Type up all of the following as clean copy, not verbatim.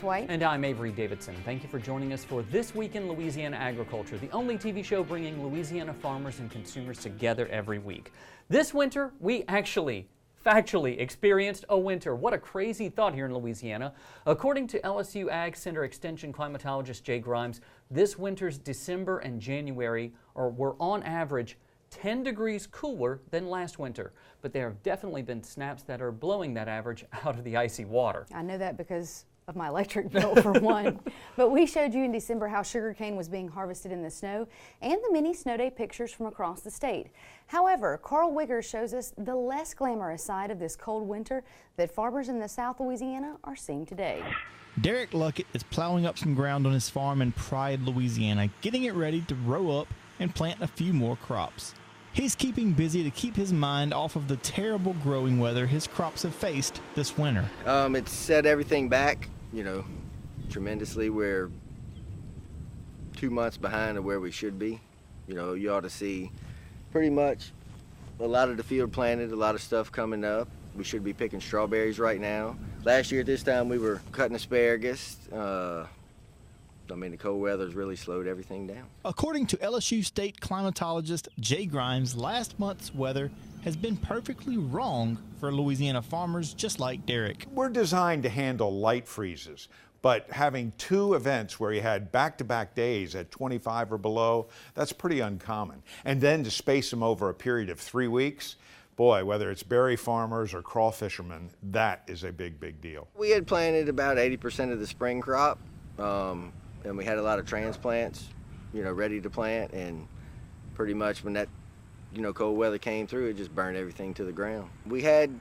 White. And I'm Avery Davidson. Thank you for joining us for This Week in Louisiana Agriculture, the only TV show bringing Louisiana farmers and consumers together every week. This winter, we factually experienced a winter. What a crazy thought here in Louisiana. According to LSU Ag Center Extension climatologist Jay Grimes, this winter's December and January were on average 10 degrees cooler than last winter. But there have definitely been snaps that are blowing that average out of the icy water. I know that because of my electric bill for one. But we showed you in December how sugarcane was being harvested in the snow and the many snow day pictures from across the state. However, Carl Wiggers shows us the less glamorous side of this cold winter that farmers in the South Louisiana are seeing today. Derek Luckett is plowing up some ground on his farm in Pride, Louisiana, getting it ready to row up and plant a few more crops. He's keeping busy to keep his mind off of the terrible growing weather his crops have faced this winter. It's set everything back, tremendously. We're 2 months behind of where we should be. You ought to see pretty much a lot of the field planted, a lot of stuff coming up. We should be picking strawberries right now. Last year at this time we were cutting asparagus. The cold weather's really slowed everything down. According to LSU state climatologist Jay Grimes, last month's weather has been perfectly wrong for Louisiana farmers just like Derek. We're designed to handle light freezes, but having two events where you had back-to-back days at 25 or below, that's pretty uncommon. And then to space them over a period of 3 weeks, boy, whether it's berry farmers or crawfishermen, that is a big, big deal. We had planted about 80% of the spring crop. And we had a lot of transplants, ready to plant, and pretty much when that, cold weather came through, it just burned everything to the ground. We had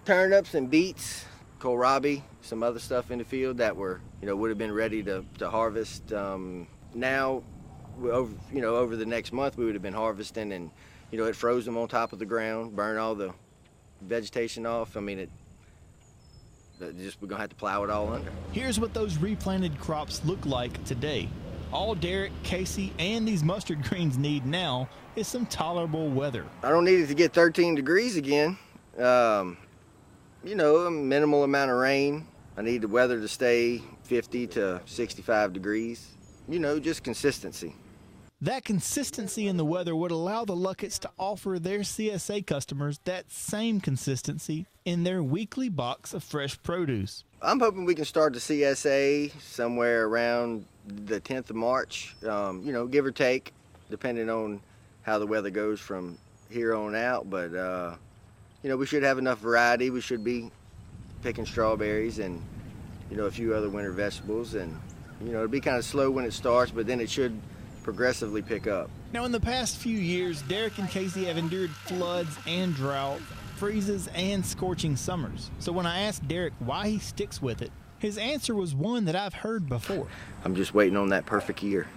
turnips and beets, kohlrabi, some other stuff in the field that were, would have been ready to harvest. Now, over the next month, we would have been harvesting, and, it froze them on top of the ground, burned all the vegetation off. We're gonna have to plow it all under. Here's what those replanted crops look like today. All Derek, Casey, and these mustard greens need now is some tolerable weather. I don't need it to get 13 degrees again. A minimal amount of rain. I need the weather to stay 50 to 65 degrees. Just consistency. That consistency in the weather would allow the Lucketts to offer their CSA customers that same consistency in their weekly box of fresh produce. I'm hoping we can start the CSA somewhere around the 10th of March, give or take, depending on how the weather goes from here on out. But, we should have enough variety. We should be picking strawberries and, a few other winter vegetables. And, it'll be kind of slow when it starts, but then it should progressively pick up. Now, in the past few years, Derek and Casey have endured floods and drought, freezes and scorching summers. So when I asked Derek why he sticks with it, his answer was one that I've heard before. I'm just waiting on that perfect year.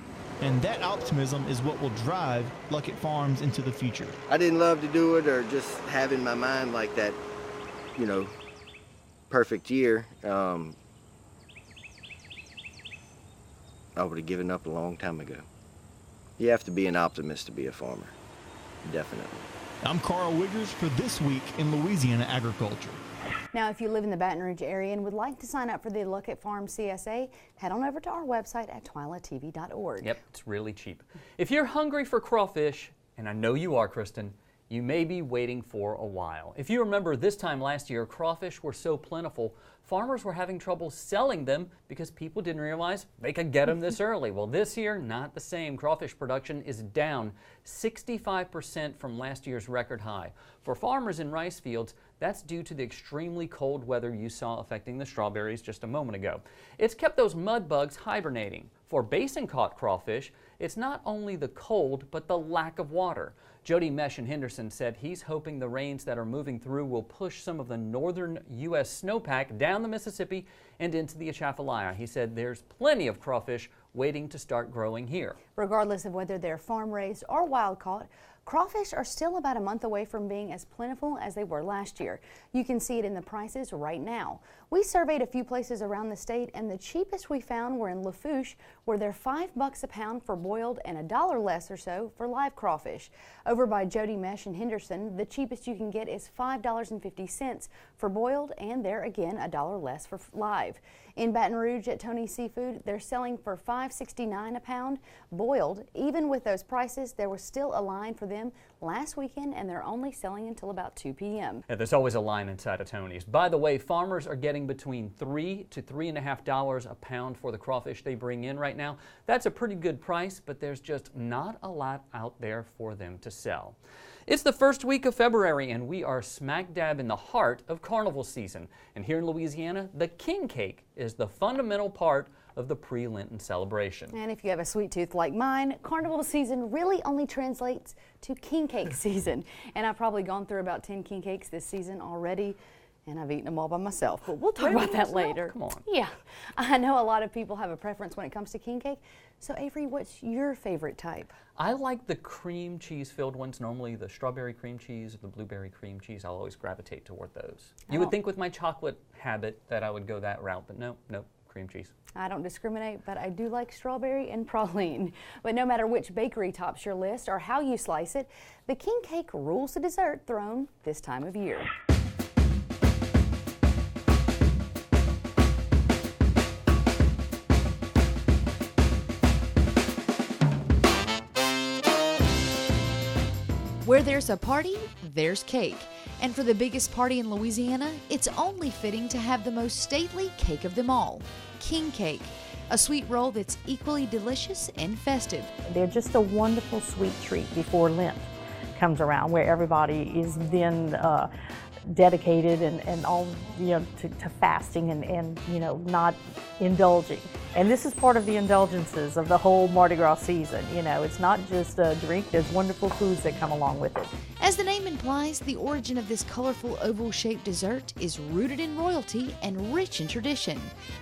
And that optimism is what will drive Luckett Farms into the future. I didn't love to do it or just have in my mind like that, perfect year. I would have given up a long time ago. You have to be an optimist to be a farmer, definitely. I'm Carl Wiggers for This Week in Louisiana Agriculture. Now, if you live in the Baton Rouge area and would like to sign up for the Luckett Farm CSA, head on over to our website at twilatv.org. Yep, it's really cheap. If you're hungry for crawfish, and I know you are, Kristen, you may be waiting for a while. If you remember this time last year, crawfish were so plentiful, farmers were having trouble selling them because people didn't realize they could get them this early. Well, this year, not the same. Crawfish production is down 65% from last year's record high. For farmers in rice fields, that's due to the extremely cold weather you saw affecting the strawberries just a moment ago. It's kept those mud bugs hibernating. For basin-caught crawfish, it's not only the cold, but the lack of water. Jody Mesh in Henderson said he's hoping the rains that are moving through will push some of the northern U.S. snowpack down the Mississippi and into the Atchafalaya. He said there's plenty of crawfish waiting to start growing here. Regardless of whether they're farm-raised or wild-caught, Crawfish are still about a month away from being as plentiful as they were last year. You can see it in the prices right now. We surveyed a few places around the state, and the cheapest we found were in Lafourche, where they're $5 a pound for boiled and $1 less or so for live crawfish. Over by Jody Mesh and Henderson, the cheapest you can get is $5.50 for boiled, and there again $1 less for live. In Baton Rouge at Tony's Seafood, they're selling for $5.69 a pound boiled. Even with those prices, there was still a line for them last weekend, and they're only selling until about 2 p.m. Yeah, there's always a line inside of Tony's. By the way, farmers are getting between $3 to $3.50 a pound for the crawfish they bring in right now. That's a pretty good price, but there's just not a lot out there for them to sell. It's the first week of February, and we are smack dab in the heart of carnival season. And here in Louisiana, the king cake is the fundamental part of the pre-Lenten celebration. And if you have a sweet tooth like mine, carnival season really only translates to king cake season. And I've probably gone through about 10 king cakes this season already, and I've eaten them all by myself, but we'll talk about that later. Come on. Yeah, I know a lot of people have a preference when it comes to king cake. So Avery, what's your favorite type? I like the cream cheese filled ones, normally the strawberry cream cheese or the blueberry cream cheese. I'll always gravitate toward those. You would think with my chocolate habit that I would go that route, but no, cream cheese. I don't discriminate, but I do like strawberry and praline. But no matter which bakery tops your list or how you slice it, the king cake rules the dessert throne this time of year. Where there's a party, there's cake. And for the biggest party in Louisiana, it's only fitting to have the most stately cake of them all, king cake, a sweet roll that's equally delicious and festive. They're just a wonderful sweet treat before Lent comes around, where everybody is then dedicated and all, to fasting and not indulging. And this is part of the indulgences of the whole Mardi Gras season. It's not just a drink, there's wonderful foods that come along with it. As the name implies, the origin of this colorful oval-shaped dessert is rooted in royalty and rich in tradition.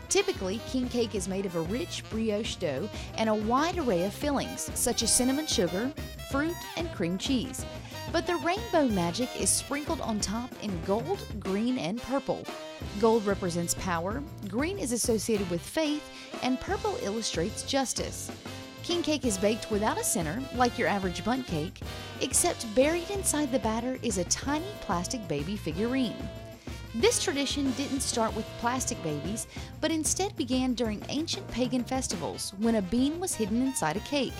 Typically, king cake is made of a rich brioche dough and a wide array of fillings, such as cinnamon sugar, fruit, and cream cheese. But the rainbow magic is sprinkled on top in gold, green, and purple. Gold represents power, green is associated with faith, and purple illustrates justice. King cake is baked without a center, like your average bundt cake, except buried inside the batter is a tiny plastic baby figurine. This tradition didn't start with plastic babies, but instead began during ancient pagan festivals when a bean was hidden inside a cake.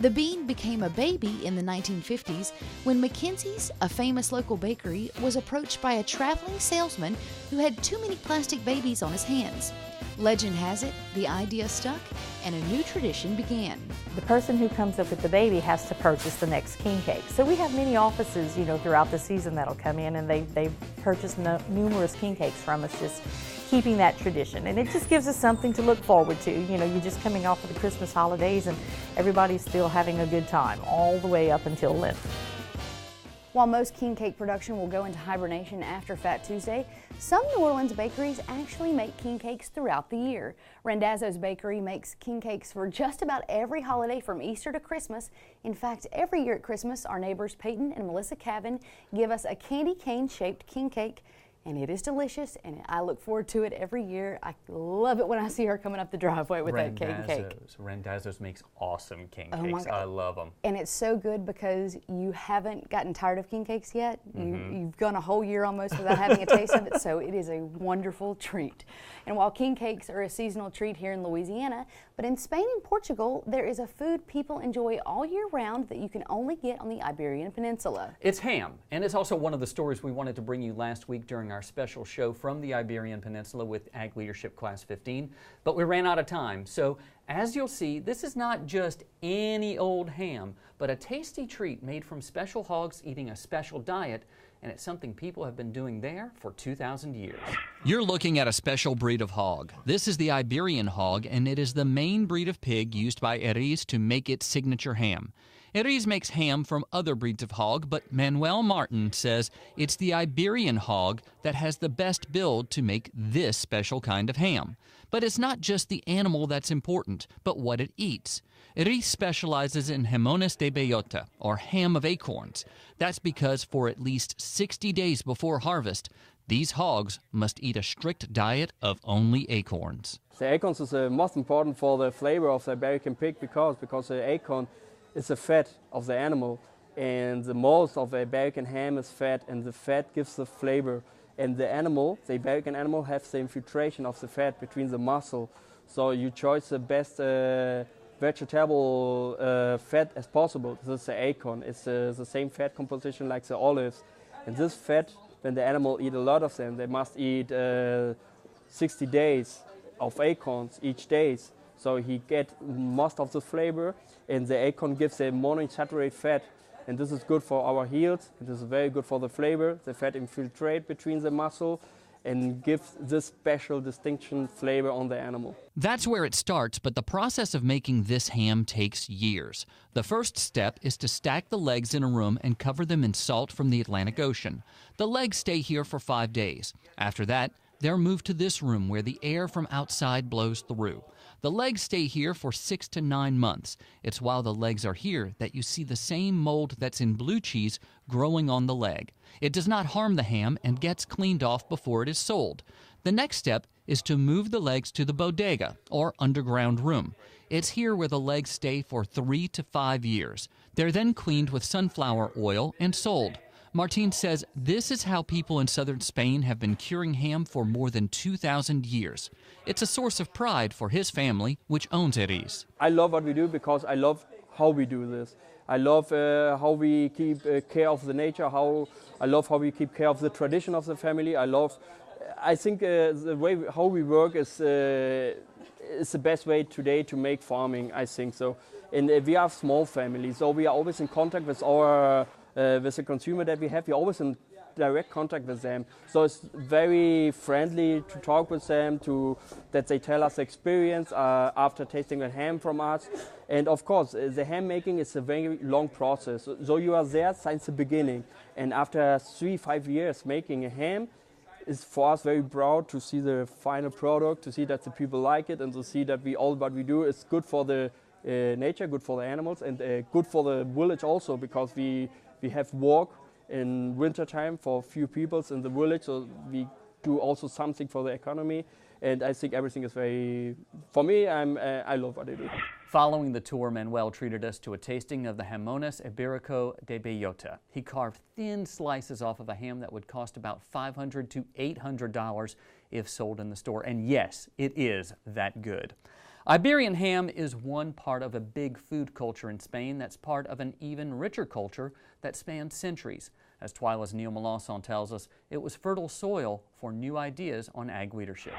The bean became a baby in the 1950s when Mackenzie's, a famous local bakery, was approached by a traveling salesman who had too many plastic babies on his hands. Legend has it, the idea stuck and a new tradition began. The person who comes up with the baby has to purchase the next king cake. So we have many offices, throughout the season that'll come in, and they've purchased numerous king cakes from us, just keeping that tradition. And it just gives us something to look forward to. You're just coming off of the Christmas holidays and everybody's still having a good time all the way up until Lent. While most king cake production will go into hibernation after Fat Tuesday, some New Orleans bakeries actually make king cakes throughout the year. Randazzo's Bakery makes king cakes for just about every holiday from Easter to Christmas. In fact, every year at Christmas, our neighbors Peyton and Melissa Cavan give us a candy cane shaped king cake, and it is delicious, and I look forward to it every year. I love it when I see her coming up the driveway with that king cake. Randazzo's makes awesome king Oh my cakes. God. I love them. And it's so good because you haven't gotten tired of king cakes yet. You've gone a whole year almost without having a taste of it, so it is a wonderful treat. And while king cakes are a seasonal treat here in Louisiana, but in Spain and Portugal, there is a food people enjoy all year round that you can only get on the Iberian Peninsula. It's ham, and it's also one of the stories we wanted to bring you last week during our special show from the Iberian Peninsula with Ag Leadership Class 15, but we ran out of time. So as you'll see, this is not just any old ham, but a tasty treat made from special hogs eating a special diet, and it's something people have been doing there for 2,000 years. You're looking at a special breed of hog. This is the Iberian hog, and it is the main breed of pig used by Eriz to make its signature ham. Eriz makes ham from other breeds of hog, but Manuel Martin says it's the Iberian hog that has the best build to make this special kind of ham. But it's not just the animal that's important, but what it eats. Eriz specializes in jamones de bellota, or ham of acorns. That's because for at least 60 days before harvest, these hogs must eat a strict diet of only acorns. The acorns is most important for the flavor of the Iberian pig because the acorn is the fat of the animal, and the most of the Iberian ham is fat, and the fat gives the flavor. And the animal, the Iberian animal, has the infiltration of the fat between the muscle. So you choose the best vegetable fat as possible. This is the acorn. It's the same fat composition like the olives. And this fat, when the animal eat a lot of them, they must eat 60 days of acorns each day. So he get most of the flavor, and the acorn gives a monounsaturated fat. And this is good for our heels. It is very good for the flavor. The fat infiltrate between the muscle and gives this special distinction flavor on the animal. That's where it starts, but the process of making this ham takes years. The first step is to stack the legs in a room and cover them in salt from the Atlantic Ocean. The legs stay here for 5 days. After that, they're moved to this room where the air from outside blows through. The legs stay here for 6 to 9 months. It's while the legs are here that you see the same mold that's in blue cheese growing on the leg. It does not harm the ham and gets cleaned off before it is sold. The next step is to move the legs to the bodega, or underground room. It's here where the legs stay for 3 to 5 years. They're then cleaned with sunflower oil and sold. Martin says this is how people in southern Spain have been curing ham for more than 2,000 years. It's a source of pride for his family, which owns Eriz. I love what we do because I love how we do this. I love how we keep care of the nature. I love how we keep care of the tradition of the family. I think the way how we work is the best way today to make farming. I think so. And we have small families, so we are always in contact with our with the consumer that we have. We're always in direct contact with them. So it's very friendly to talk with them, that they tell us the experience after tasting a ham from us. And of course, the ham making is a very long process. So you are there since the beginning. And after 3-5 years making a ham, it's for us very proud to see the final product, to see that the people like it, and to see that all what we do is good for the nature, good for the animals, and good for the village also, because we have work in winter time for few people in the village, so we do also something for the economy. And I think everything is very, for me, I love what I do. Following the tour, Manuel treated us to a tasting of the jamones iberico de bellota. He carved thin slices off of a ham that would cost about $500 to $800 if sold in the store. And yes, it is that good. Iberian ham is one part of a big food culture in Spain that's part of an even richer culture that spans centuries. As Twila's Neil Melanson tells us, it was fertile soil for new ideas on ag leadership.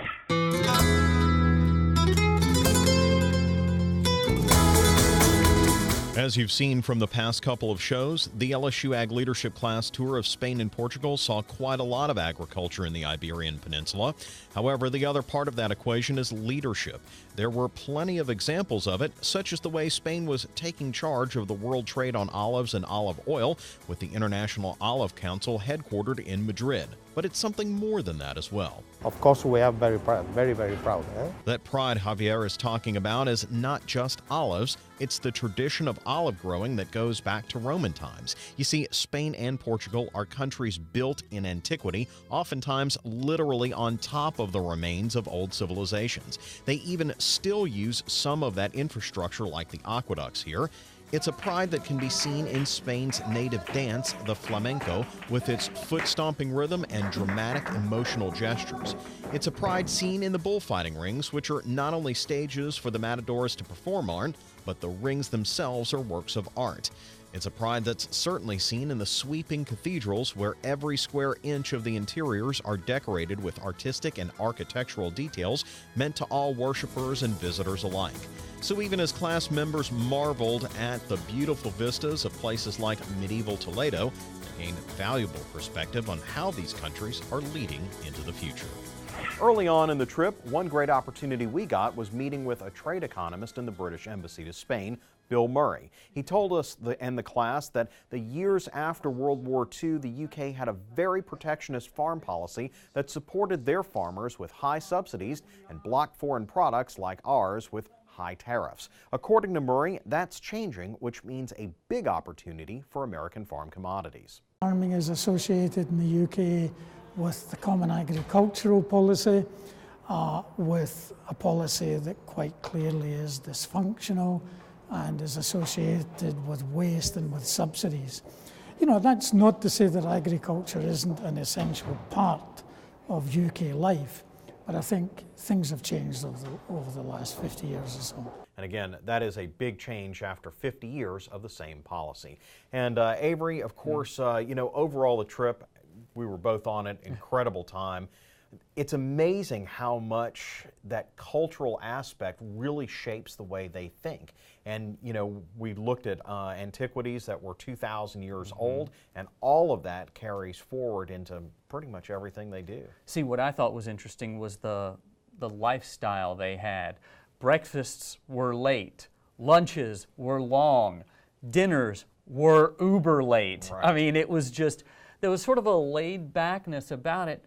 As you've seen from the past couple of shows, the LSU Ag Leadership Class tour of Spain and Portugal saw quite a lot of agriculture in the Iberian Peninsula. However, the other part of that equation is leadership. There were plenty of examples of it, such as the way Spain was taking charge of the world trade on olives and olive oil with the International Olive Council headquartered in Madrid. But it's something more than that as well. Of course, we are very proud, very, very proud. That pride Javier is talking about is not just olives, it's the tradition of olive growing that goes back to Roman times. You see, Spain and Portugal are countries built in antiquity, oftentimes literally on top of the remains of old civilizations. They even still use some of that infrastructure like the aqueducts here. It's a pride that can be seen in Spain's native dance, the flamenco, with its foot-stomping rhythm and dramatic emotional gestures. It's a pride seen in the bullfighting rings, which are not only stages for the matadors to perform on, but the rings themselves are works of art. It's a pride that's certainly seen in the sweeping cathedrals, where every square inch of the interiors are decorated with artistic and architectural details meant to all worshipers and visitors alike. So even as class members marveled at the beautiful vistas of places like medieval Toledo, they gained valuable perspective on how these countries are leading into the future. Early on in the trip, one great opportunity we got was meeting with a trade economist in the British Embassy to Spain, Bill Murray. He told us and the class that the years after World War II, the UK had a very protectionist farm policy that supported their farmers with high subsidies and blocked foreign products like ours with high tariffs. According to Murray, that's changing, which means a big opportunity for American farm commodities. Farming is associated in the UK with the Common Agricultural Policy, with a policy that quite clearly is dysfunctional and is associated with waste and with subsidies. You know, that's not to say that agriculture isn't an essential part of UK life, but I think things have changed over the last 50 years or so. And again, that is a big change after 50 years of the same policy. And Avery, of course, you know, overall the trip, we were both on it, incredible time. It's amazing how much that cultural aspect really shapes the way they think. And, you know, we looked at antiquities that were 2,000 years old, and all of that carries forward into pretty much everything they do. See, what I thought was interesting was the lifestyle they had. Breakfasts were late, lunches were long, dinners were uber late. Right. I mean, it was just, there was sort of a laid backness about it.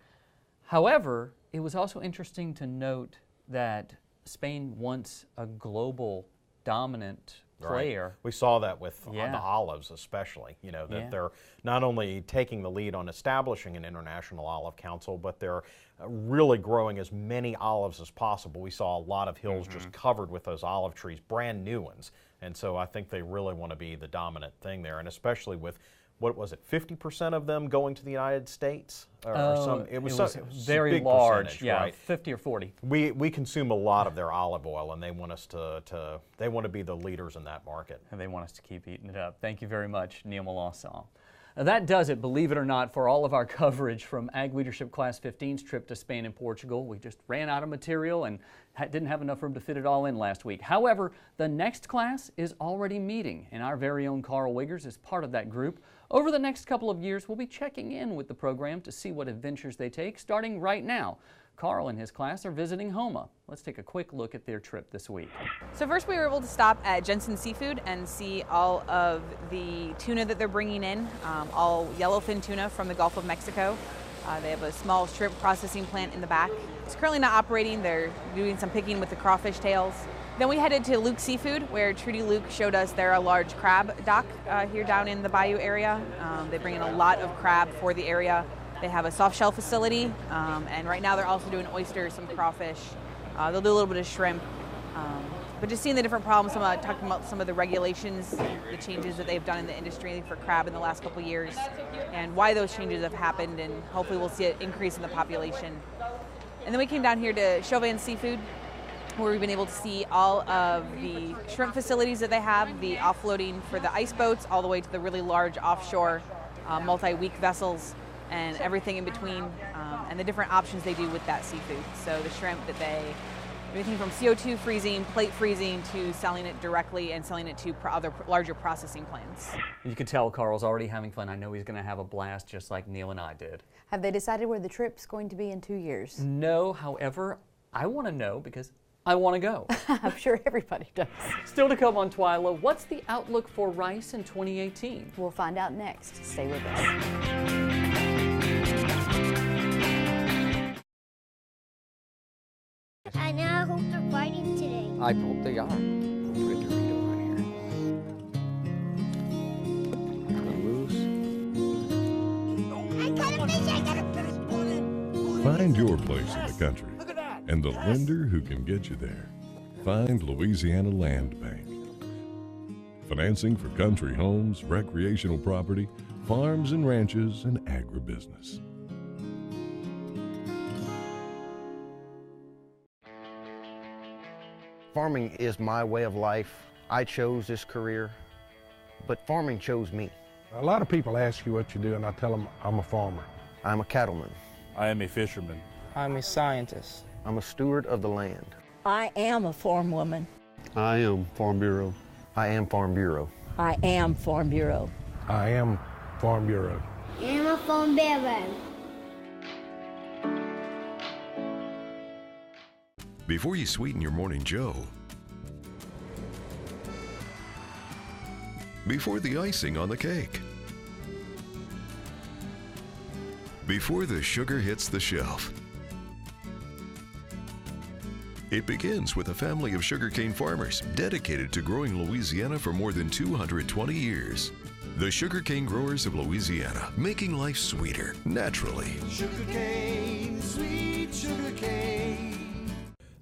However, it was also interesting to note that Spain wants a global dominant player. Right. We saw that with the olives especially, you know, that they're not only taking the lead on establishing an international olive council, but they're really growing as many olives as possible. We saw a lot of hills just covered with those olive trees, brand new ones. And so I think they really want to be the dominant thing there, and especially with, what was it, 50% of them going to the United States? It was very large, yeah, right? 50 or 40. We consume a lot of their olive oil, and they want us they want to be the leaders in that market. And they want us to keep eating it up. Thank you very much, Neil Melanson. Now that does it, believe it or not, for all of our coverage from Ag Leadership Class 15's trip to Spain and Portugal. We just ran out of material and didn't have enough room to fit it all in last week. However, the next class is already meeting, and our very own Carl Wiggers is part of that group. Over the next couple of years, we'll be checking in with the program to see what adventures they take, starting right now. Carl and his class are visiting Homa. Let's take a quick look at their trip this week. So first we were able to stop at Jensen Seafood and see all of the tuna that they're bringing in, all yellowfin tuna from the Gulf of Mexico. They have a small shrimp processing plant in the back. It's currently not operating. They're doing some picking with the crawfish tails. Then we headed to Luke Seafood, where Trudy Luke showed us they're a large crab dock here down in the bayou area. They bring in a lot of crab for the area. They have a soft shell facility, and right now they're also doing oysters, some crawfish. They'll do a little bit of shrimp. But just seeing the different problems, talking about some of the regulations, the changes that they've done in the industry for crab in the last couple of years, and why those changes have happened, and hopefully we'll see an increase in the population. And then we came down here to Chauvin Seafood, where we've been able to see all of the shrimp facilities that they have, the offloading for the ice boats, all the way to the really large offshore multi-week vessels, and everything in between, and the different options they do with that seafood. So the shrimp that everything from CO2 freezing, plate freezing, to selling it directly and selling it to other larger processing plants. You can tell Carl's already having fun. I know he's going to have a blast just like Neil and I did. Have they decided where the trip's going to be in 2 years? No, however, I want to know because I want to go. I'm sure everybody does. Still to come on Twila, what's the outlook for rice in 2018? We'll find out next. Stay with us. I now hope they're fighting today. I hope they are. Put a Dorito on here. I got a fish! I got a fish! Find your place in the country and the lender who can get you there. Find Louisiana Land Bank. Financing for country homes, recreational property, farms and ranches, and agribusiness. Farming is my way of life. I chose this career, but farming chose me. A lot of people ask you what you do, and I tell them I'm a farmer. I'm a cattleman. I am a fisherman. I'm a scientist. I'm a steward of the land. I am a farm woman. I am Farm Bureau. I am Farm Bureau. I am Farm Bureau. I am Farm Bureau. I'm a Farm Bureau. Before you sweeten your morning Joe, before the icing on the cake. Before the sugar hits the shelf. It begins with a family of sugarcane farmers dedicated to growing Louisiana for more than 220 years. The sugarcane growers of Louisiana, making life sweeter, naturally. Sugarcane, sweet sugarcane.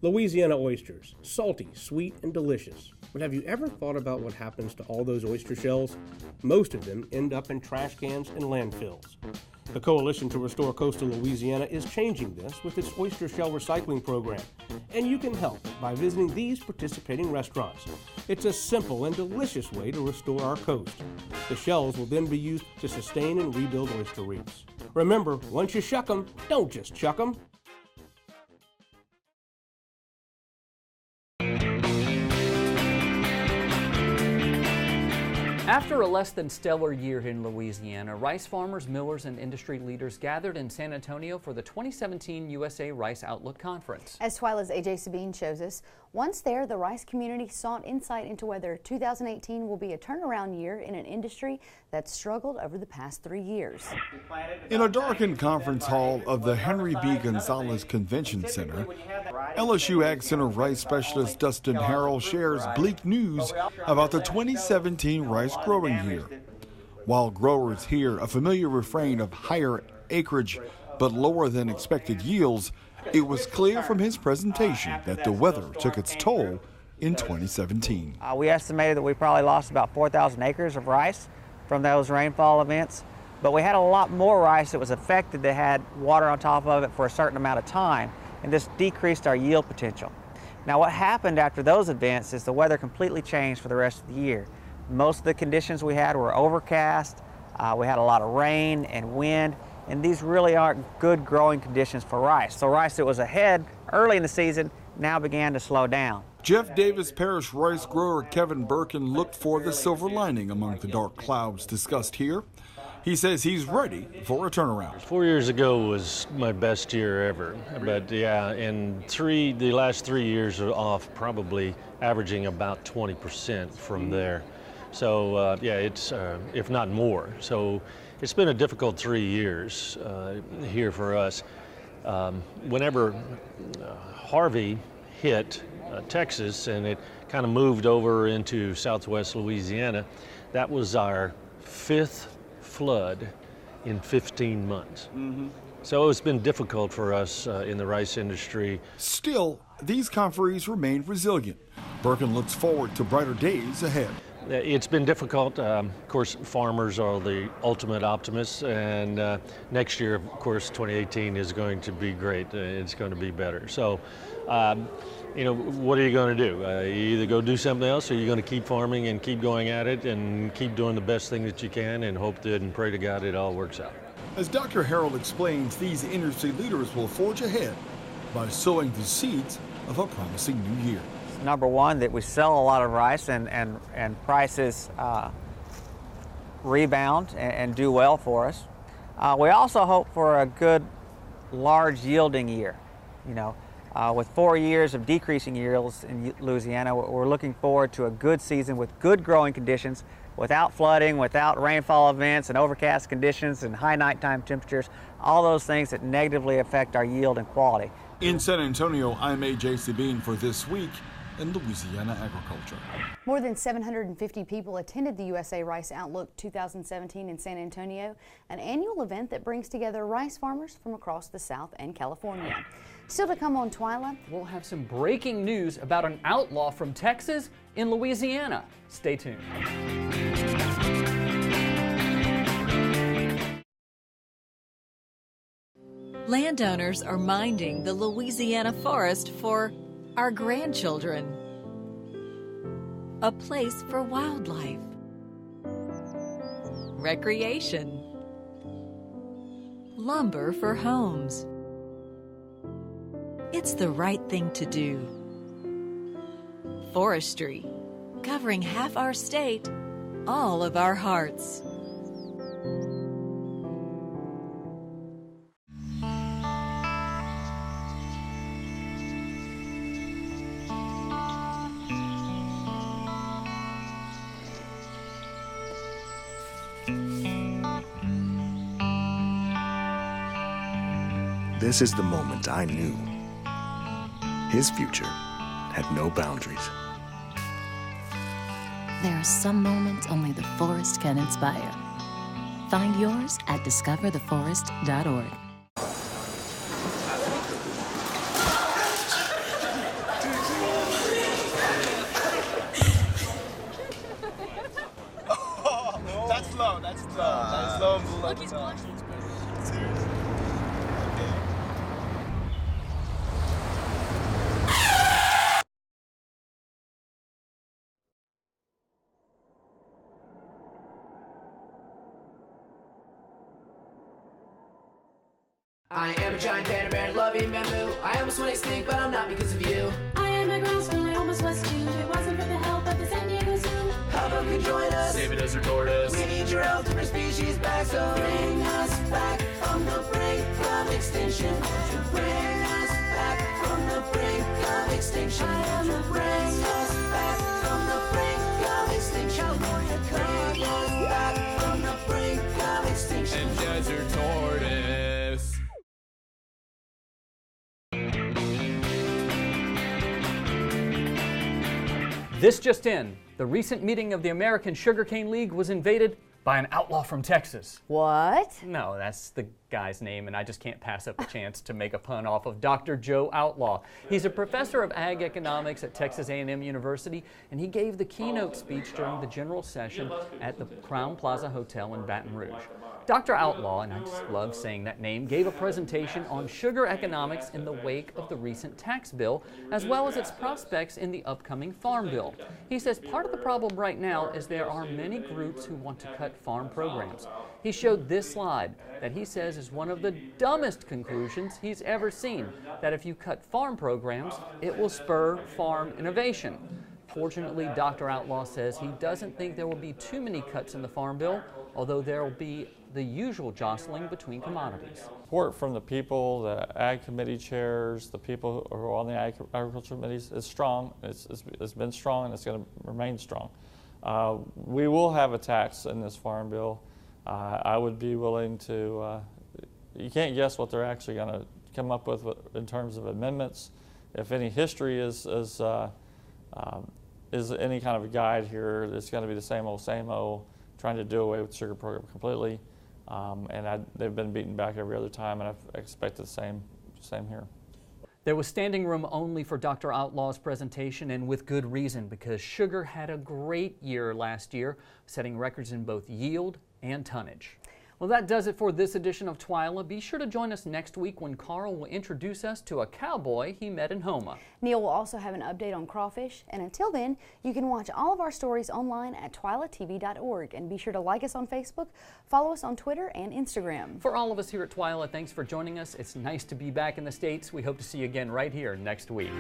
Louisiana oysters, salty, sweet, and delicious. But have you ever thought about what happens to all those oyster shells? Most of them end up in trash cans and landfills. The Coalition to Restore Coastal Louisiana is changing this with its oyster shell recycling program. And you can help by visiting these participating restaurants. It's a simple and delicious way to restore our coast. The shells will then be used to sustain and rebuild oyster reefs. Remember, once you shuck them, don't just chuck them. After a less than stellar year in Louisiana, rice farmers, millers, and industry leaders gathered in San Antonio for the 2017 USA Rice Outlook Conference. As Twila's AJ Sabine shows us, once there, the rice community sought insight into whether 2018 will be a turnaround year in an industry that's struggled over the past 3 years. In a darkened conference hall of the Henry B. Gonzalez Convention Center, LSU Ag Center rice specialist Dustin Harrell shares bleak news about the 2017 rice growing year. While growers hear a familiar refrain of higher acreage but lower than expected yields, it was clear from his presentation that the weather took its toll in 2017. We estimated that we probably lost about 4,000 acres of rice from those rainfall events, but we had a lot more rice that was affected that had water on top of it for a certain amount of time, and this decreased our yield potential. Now what happened after those events is the weather completely changed for the rest of the year. Most of the conditions we had were overcast, we had a lot of rain and wind, and these really aren't good growing conditions for rice. So rice that was ahead early in the season now began to slow down. Jeff Davis Parish rice grower Kevin Birkin looked for the silver lining among the dark clouds discussed here. He says he's ready for a turnaround. 4 years ago was my best year ever, but yeah, and the last 3 years are off, probably averaging about 20% from there. So yeah, it's if not more. So it's been a difficult 3 years here for us. Whenever Harvey hit Texas and it kind of moved over into southwest Louisiana, that was our 5th flood in 15 months. So it's been difficult for us in the rice industry. Still, these conferees remain resilient. Birkin looks forward to brighter days ahead. It's been difficult. Of course, farmers are the ultimate optimists, and next year, of course, 2018 is going to be great. It's going to be better. So, you know, what are you going to do? You either go do something else, or you're going to keep farming and keep going at it and keep doing the best thing that you can and hope that and pray to God it all works out. As Dr. Harrell explains, these industry leaders will forge ahead by sowing the seeds of a promising new year. Number one, that we sell a lot of rice and prices rebound and do well for us. We also hope for a good, large yielding year. You know, with 4 years of decreasing yields in Louisiana, we're looking forward to a good season with good growing conditions, without flooding, without rainfall events and overcast conditions and high nighttime temperatures, all those things that negatively affect our yield and quality. In San Antonio, I'm AJ Sabine for This Week in Louisiana Agriculture. More than 750 people attended the USA Rice Outlook 2017 in San Antonio, an annual event that brings together rice farmers from across the South and California. Still to come on Twila, we'll have some breaking news about an outlaw from Texas in Louisiana. Stay tuned. Landowners are minding the Louisiana forest for our grandchildren. A place for wildlife, recreation, lumber for homes. It's the right thing to do. Forestry, covering half our state, all of our hearts. This is the moment I knew his future had no boundaries. There are some moments only the forest can inspire. Find yours at discovertheforest.org. That's slow, that's slow. That's slow and below the top. Seriously. I am a giant panda bear loving bamboo. I almost want to extinct, but I'm not because of you. I am a grouse and I almost was too. If it wasn't for the help of the San Diego Zoo. How about you join us? Save a desert tortoise. We need your help to bring species back, so bring us back from the brink of extinction. Bring us back from the brink of extinction. Bring us back from the brink of extinction. Bring us back from the brink of extinction. And desert tortoise. This just in, the recent meeting of the American Sugarcane League was invaded by an outlaw from Texas. What? No, that's the guy's name, and I just can't pass up a chance to make a pun off of Dr. Joe Outlaw. He's a professor of ag economics at Texas A&M University, and he gave the keynote speech during the general session at the Crown Plaza Hotel in Baton Rouge. Dr. Outlaw, and I just love saying that name, gave a presentation on sugar economics in the wake of the recent tax bill, as well as its prospects in the upcoming farm bill. He says part of the problem right now is there are many groups who want to cut farm programs. He showed this slide that he says is one of the dumbest conclusions he's ever seen, that if you cut farm programs, it will spur farm innovation. Fortunately, Dr. Outlaw says he doesn't think there will be too many cuts in the farm bill, although there will be the usual jostling between commodities. Support from the people, the ag committee chairs, the people who are on the agriculture committees is strong. It's been strong and it's going to remain strong. We will have a tax in this farm bill. I would be willing to, you can't guess what they're actually going to come up with in terms of amendments. If any history is any kind of a guide here, it's going to be the same old, trying to do away with the sugar program completely. They've been beaten back every other time, and I expect the same here. There was standing room only for Dr. Outlaw's presentation, and with good reason, because sugar had a great year last year, setting records in both yield and tonnage. Well, that does it for this edition of Twila. Be sure to join us next week when Carl will introduce us to a cowboy he met in Houma. Neil will also have an update on crawfish, and until then, you can watch all of our stories online at twilatv.org, and be sure to like us on Facebook, follow us on Twitter and Instagram. For all of us here at Twila, thanks for joining us. It's nice to be back in the States. We hope to see you again right here next week.